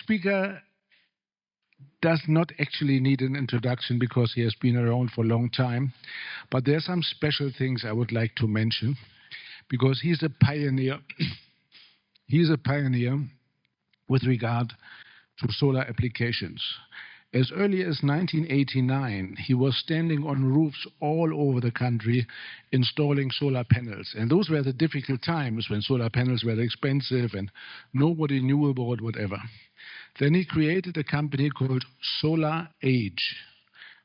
speaker does not actually need an introduction because he has been around for a long time. But there are some special things I would like to mention because he's a pioneer. He's a pioneer with regard to solar applications. As early as 1989, he was standing on roofs all over the country installing solar panels. And those were the difficult times when solar panels were expensive and nobody knew about whatever. Then he created a company called Solar Age,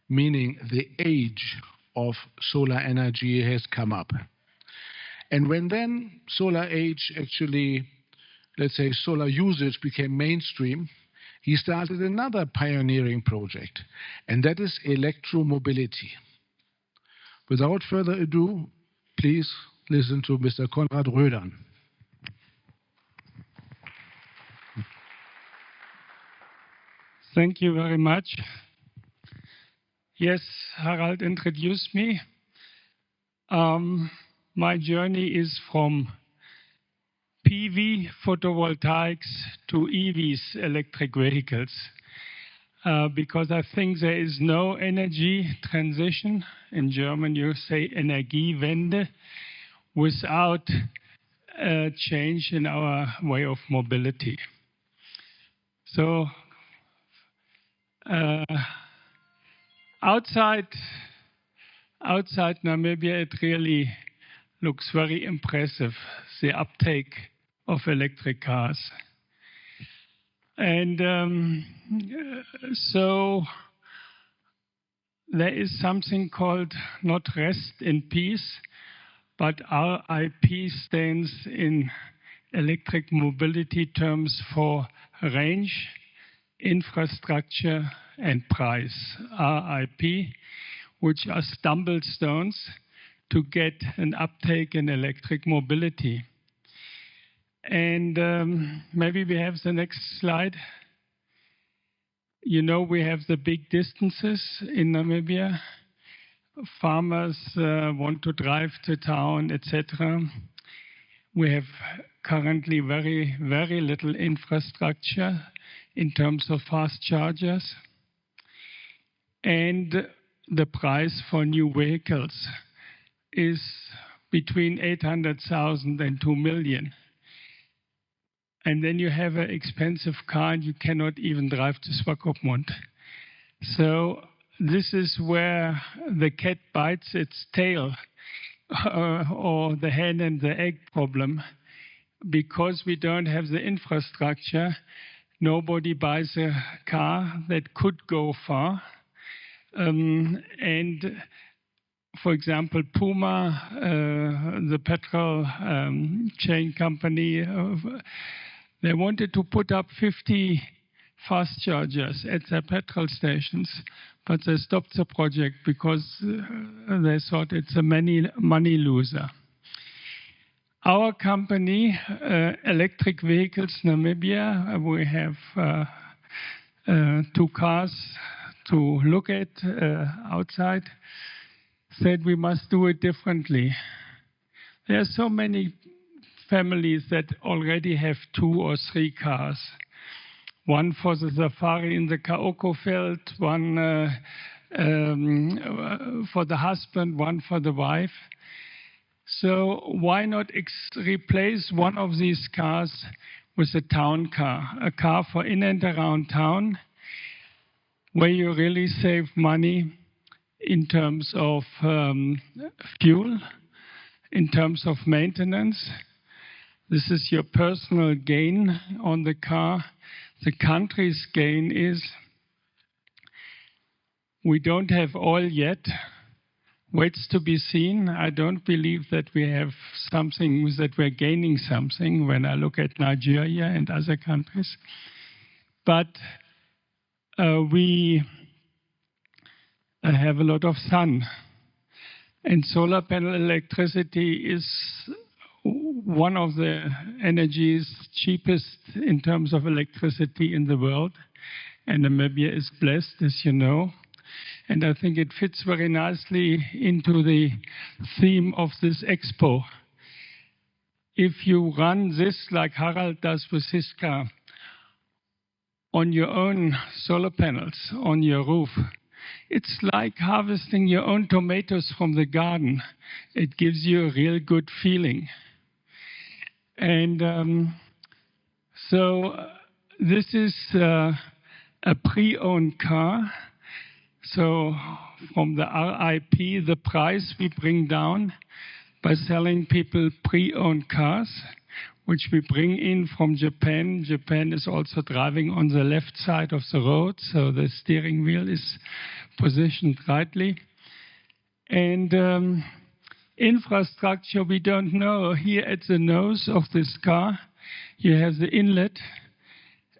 meaning the age of solar energy has come up. And when then Solar Age actually, let's say, solar usage became mainstream, he started another pioneering project, and that is electromobility. Without further ado, please listen to Mr. Conrad Röden. Thank you very much. Yes, Harald introduced me. My journey is from PV photovoltaics to EVs, electric vehicles, because I think there is no energy transition, in German you say Energiewende, without a change in our way of mobility. So outside Namibia, it really looks very impressive, the uptake of electric cars. And so there is something called not rest in peace, but RIP stands in electric mobility terms for range, infrastructure, and price. RIP, which are stumble stones to get an uptake in electric mobility. And maybe we have the next slide. You know, we have the big distances in Namibia. Farmers want to drive to town, etc. We have currently very, very little infrastructure in terms of fast chargers. And the price for new vehicles is between 800,000 and 2 million. And then you have an expensive car and you cannot even drive to Swakopmund. So this is where the cat bites its tail, or the hen and the egg problem. Because we don't have the infrastructure, nobody buys a car that could go far. And for example, Puma, the petrol chain company, they wanted to put up 50 fast chargers at their petrol stations, but they stopped the project because they thought it's a money loser. Our company, Electric Vehicles Namibia, we have 2 cars to look at outside, said we must do it differently. There are so many families that already have 2 or 3 cars. One for the safari in the Kaoko Veld, one for the husband, one for the wife. So why not replace one of these cars with a town car, a car for in and around town, where you really save money in terms of fuel, in terms of maintenance. This is your personal gain on the car. The country's gain is we don't have oil yet. Waits to be seen. I don't believe that we have something, that we're gaining something when I look at Nigeria and other countries. But we have a lot of sun. And solar panel electricity is one of the energies cheapest in terms of electricity in the world. And Namibia is blessed, as you know. And I think it fits very nicely into the theme of this Expo. If you run this like Harald does with his car, on your own solar panels on your roof. It's like harvesting your own tomatoes from the garden. It gives you a real good feeling. And so this is a pre-owned car. So from the RIP, the price we bring down by selling people pre-owned cars, which we bring in from Japan. Japan is also driving on the left side of the road, so the steering wheel is positioned rightly. And infrastructure, we don't know. Here at the nose of this car, you have the inlet,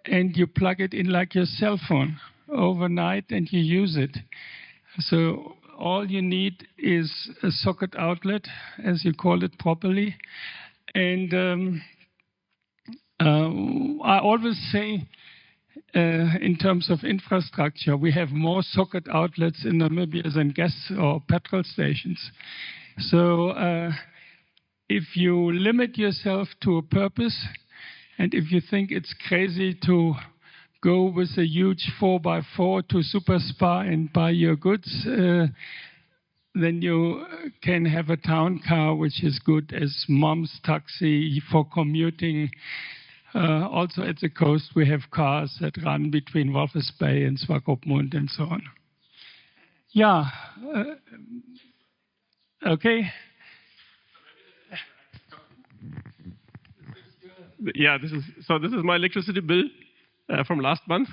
and you plug it in like your cell phone overnight, and you use it. So all you need is a socket outlet, as you call it properly. And I always say, in terms of infrastructure, we have more socket outlets in Namibia than gas or petrol stations. So if you limit yourself to a purpose, and if you think it's crazy to go with a huge 4x4 to Super Spa and buy your goods, then you can have a town car, which is good as mom's taxi for commuting. Also at the coast, we have cars that run between Walvis Bay and Swakopmund and so on. Yeah. Okay. Yeah, this is my electricity bill from last month.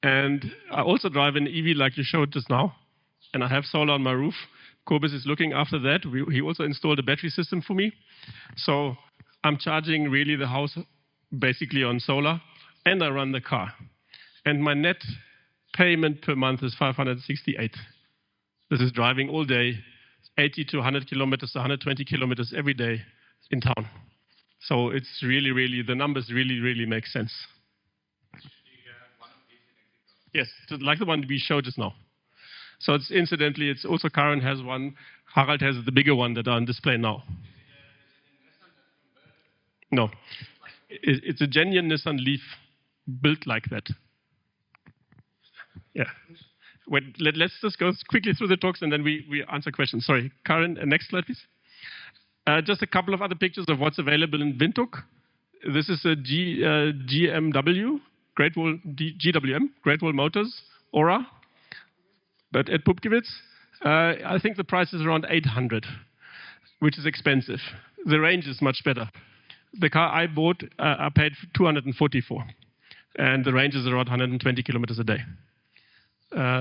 And I also drive an EV like you showed just now. And I have solar on my roof. Kobus is looking after that. He also installed a battery system for me. So I'm charging really the house basically on solar, and I run the car. And my net payment per month is 568. This is driving all day, 80 to 100 kilometers, 120 kilometers every day in town. So it's really, really, the numbers really, really make sense. Yes, like the one we showed just now. So it's incidentally, it's also Karen has one, Harald has the bigger one that are on display now. No, it's a genuine Nissan Leaf built like that. Yeah. Wait, let's just go quickly through the talks and then we answer questions. Sorry, Karen, next slide, please. Just a couple of other pictures of what's available in Windhoek. This is a GMW, Great Wall GWM, Great Wall Motors, Aura. But at Pupkewitz, I think the price is around 800, which is expensive. The range is much better. The car I bought, I paid 244, and the range is around 120 kilometers a day.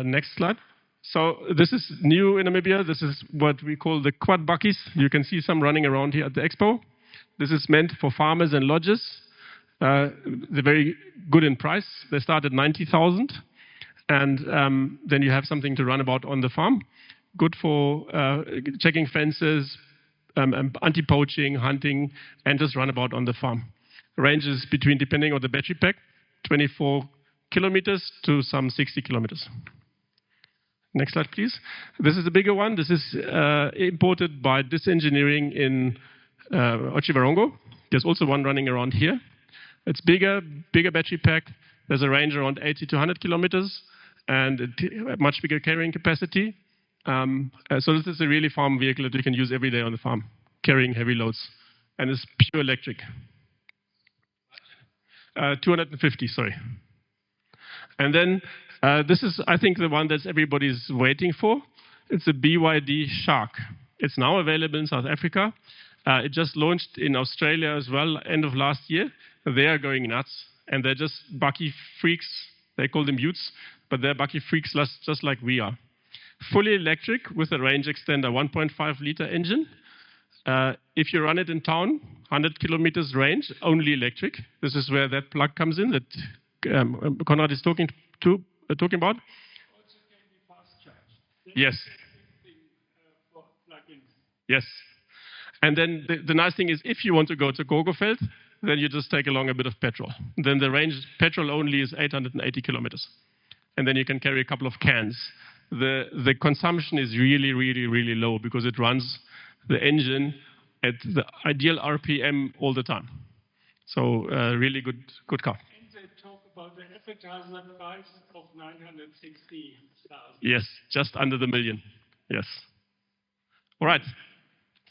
Next slide. So this is new in Namibia. This is what we call the quad buckies. You can see some running around here at the Expo. This is meant for farmers and lodges. They're very good in price. They start at 90,000. And then you have something to run about on the farm. Good for checking fences, anti-poaching, hunting, and just run about on the farm. Ranges between, depending on the battery pack, 24 kilometers to some 60 kilometers. Next slide, please. This is a bigger one. This is imported by Disengineering in Otjiwarongo. There's also one running around here. It's bigger battery pack. There's a range around 80 to 100 kilometers and a much bigger carrying capacity. So this is a really farm vehicle that you can use every day on the farm, carrying heavy loads. And it's pure electric. 250, sorry. And then this is, I think, the one that everybody's waiting for. It's a BYD Shark. It's now available in South Africa. It just launched in Australia as well, end of last year. They are going nuts. And they're just bucky freaks. They call them Utes, but they're bucky freaks just like we are. Fully electric with a range extender, 1.5 liter engine. If you run it in town, 100 kilometers range, only electric. This is where that plug comes in that Conrad is talking about. Also can be fast charged. Yes. For plug-ins. Yes. And then the nice thing is, if you want to go to Gogofeld, then you just take along a bit of petrol. Then the range, petrol only, is 880 kilometers. And then you can carry a couple of cans. The consumption is really, really, really low because it runs the engine at the ideal RPM all the time. So really good car. And they talk about the advertiser price of 960,000. Yes, just under the million. Yes. All right.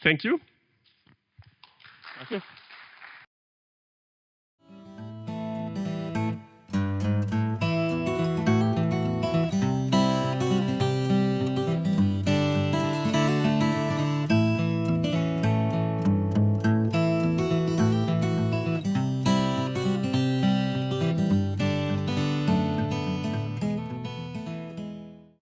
Thank you. Okay.